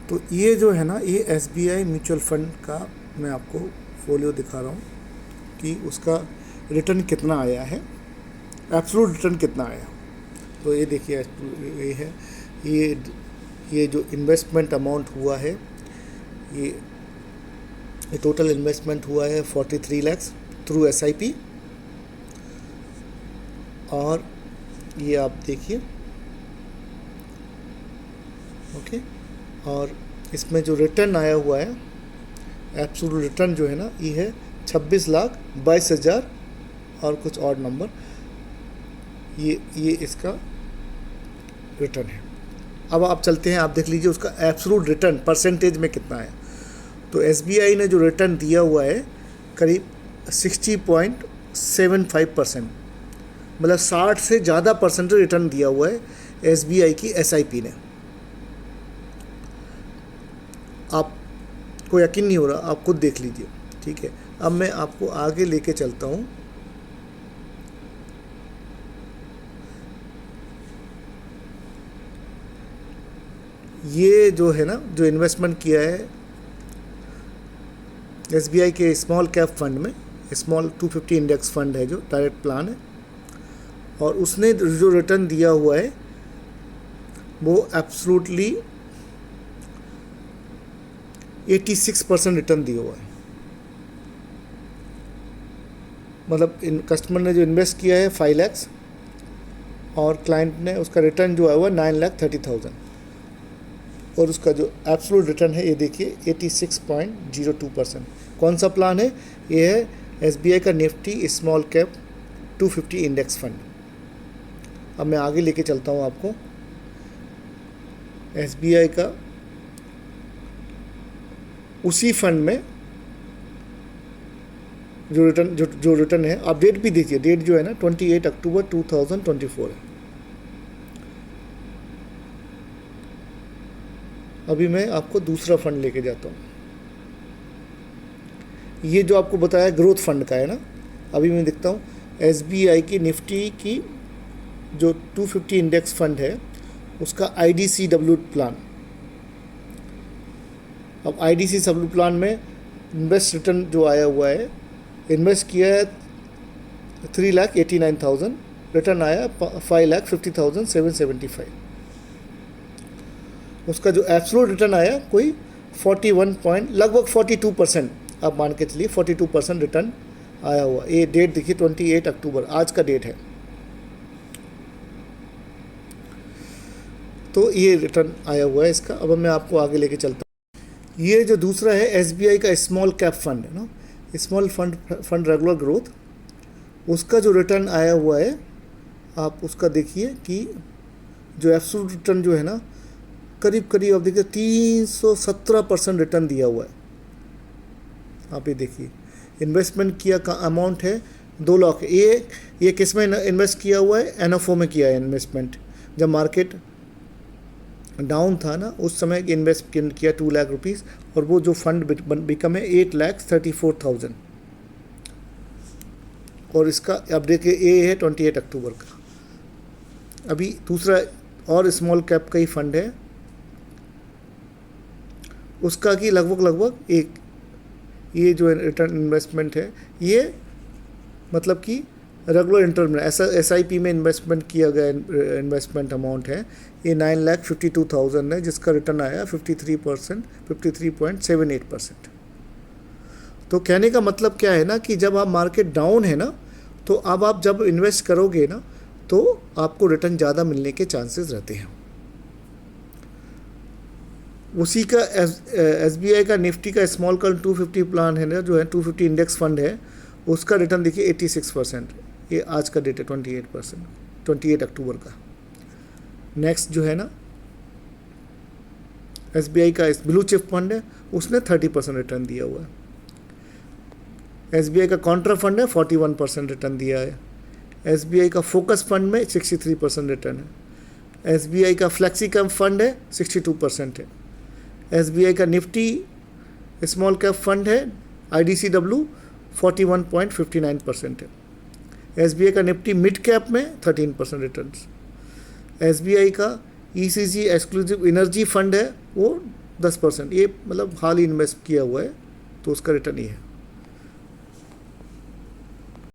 तो ये जो है ना, ये एसबीआई म्यूचुअल फंड का मैं आपको फोलियो दिखा रहा हूँ कि उसका रिटर्न कितना आया है, एब्सोल्यूट रिटर्न कितना आया। तो ये देखिए, ये है, ये ये जो इन्वेस्टमेंट अमाउंट हुआ है, ये टोटल इन्वेस्टमेंट हुआ है 43 लैक्स थ्रू एसआईपी। और ये आप देखिए, ओके। और इसमें जो रिटर्न आया हुआ है, एब्सोल्यूट रिटर्न जो है ना, ये है 26,22,000 और कुछ और नंबर, ये इसका रिटर्न है। अब आप चलते हैं, आप देख लीजिए उसका एब्सोल्यूट रिटर्न परसेंटेज में कितना है। तो एसबीआई ने जो रिटर्न दिया हुआ है करीब 60.75%, मतलब 60 से ज़्यादा परसेंटेज रिटर्न दिया हुआ है एसबीआई की एसआईपी ने। आपको यकीन नहीं हो रहा, आप खुद देख लीजिए, ठीक है। अब मैं आपको आगे लेके चलता हूँ। ये जो है ना, जो इन्वेस्टमेंट किया है एसबीआई के स्मॉल कैप फंड में, स्मॉल 250 इंडेक्स फंड है जो डायरेक्ट प्लान है, और उसने जो रिटर्न दिया हुआ है वो एब्सोल्युटली 86% रिटर्न दिया हुआ है। मतलब इन कस्टमर ने जो इन्वेस्ट किया है 5 लैक्स, और क्लाइंट ने उसका रिटर्न जो है वो 9,30,000, और उसका जो एब्सोल्यूट रिटर्न है ये देखिए 86.02%। कौन सा प्लान है? ये है एसबीआई का Nifty small cap 250 index fund. अब मैं आगे लेके चलता हूँ आपको। एसबीआई का उसी फंड में जो रिटर्न है, आप डेट भी देखिए, डेट जो है ना 28 अक्टूबर 2024 है। अभी मैं आपको दूसरा फंड लेके जाता हूँ। ये जो आपको बताया ग्रोथ फंड का है ना, अभी मैं देखता हूँ एसबीआई की निफ्टी की जो 250 इंडेक्स फंड है उसका IDCW प्लान। अब IDCW प्लान में इन्वेस्ट रिटर्न जो आया हुआ है, इन्वेस्ट किया है 3,89,000, रिटर्न आया 5,50,775। उसका जो एब्सोल्यूट रिटर्न आया कोई 41 पॉइंट, लगभग 42%, आप मान के चलिए 42% रिटर्न आया हुआ। ये डेट देखिए 28 अक्टूबर, आज का डेट है। तो ये रिटर्न आया हुआ है इसका। अब मैं आपको आगे लेके चलता हूँ। ये जो दूसरा है एसबीआई का स्मॉल कैप फंड है ना, स्मॉल फंड रेगुलर ग्रोथ, उसका जो रिटर्न आया हुआ है आप उसका देखिए कि जो एब्सोल्यूट रिटर्न जो है ना, करीब करीब आप देखिए 317% रिटर्न दिया हुआ है। आप ये देखिए, इन्वेस्टमेंट किया का अमाउंट है 2 लाख। ये किस में इन्वेस्ट किया हुआ है? एनएफओ में किया है इन्वेस्टमेंट। जब मार्केट डाउन था ना, उस समय इन्वेस्ट किया 2 लाख रुपीज़, और वो जो फंड बिकम है 8,34,000। और इसका अब देखिए ये है 28 अक्टूबर का। अभी दूसरा और स्मॉल कैप का ही फंड है, उसका कि लगभग एक, ये जो रिटर्न इन्वेस्टमेंट है ये मतलब कि रेगुलर इंटरवल एसआईपी में इन्वेस्टमेंट किया गया इन्वेस्टमेंट अमाउंट है, ये 9,52,000 है, जिसका रिटर्न आया 53%, 53.78%। तो कहने का मतलब क्या है ना कि जब आप मार्केट डाउन है ना, तो अब आप जब इन्वेस्ट करोगे ना तो आपको रिटर्न ज़्यादा मिलने के चांसेस रहते हैं। उसी का एसबीआई का निफ्टी का स्मॉल कैप 250 प्लान है ना, जो है 250 इंडेक्स फंड है, उसका रिटर्न देखिए 86%। ये आज का डेट है 28%, 28 अक्टूबर का। नेक्स्ट जो है ना एसबीआई का ब्लू चिप फंड है, उसने 30% रिटर्न दिया हुआ है। एसबीआई का कॉन्ट्रा फंड है 41% रिटर्न दिया है। एसबीआई का फोकस फंड में 63% रिटर्न है। एसबीआई का फ्लेक्सी कैप फंड है 62% है। एसबीआई का निफ्टी स्मॉल कैप फंड है IDCW 41.59% है। एसबीआई का निफ्टी मिड कैप में 13% रिटर्न। एसबीआई का ECG एक्सक्लूसिव एनर्जी फंड है वो 10%, ये मतलब हाल ही इन्वेस्ट किया हुआ है तो उसका रिटर्न ये है।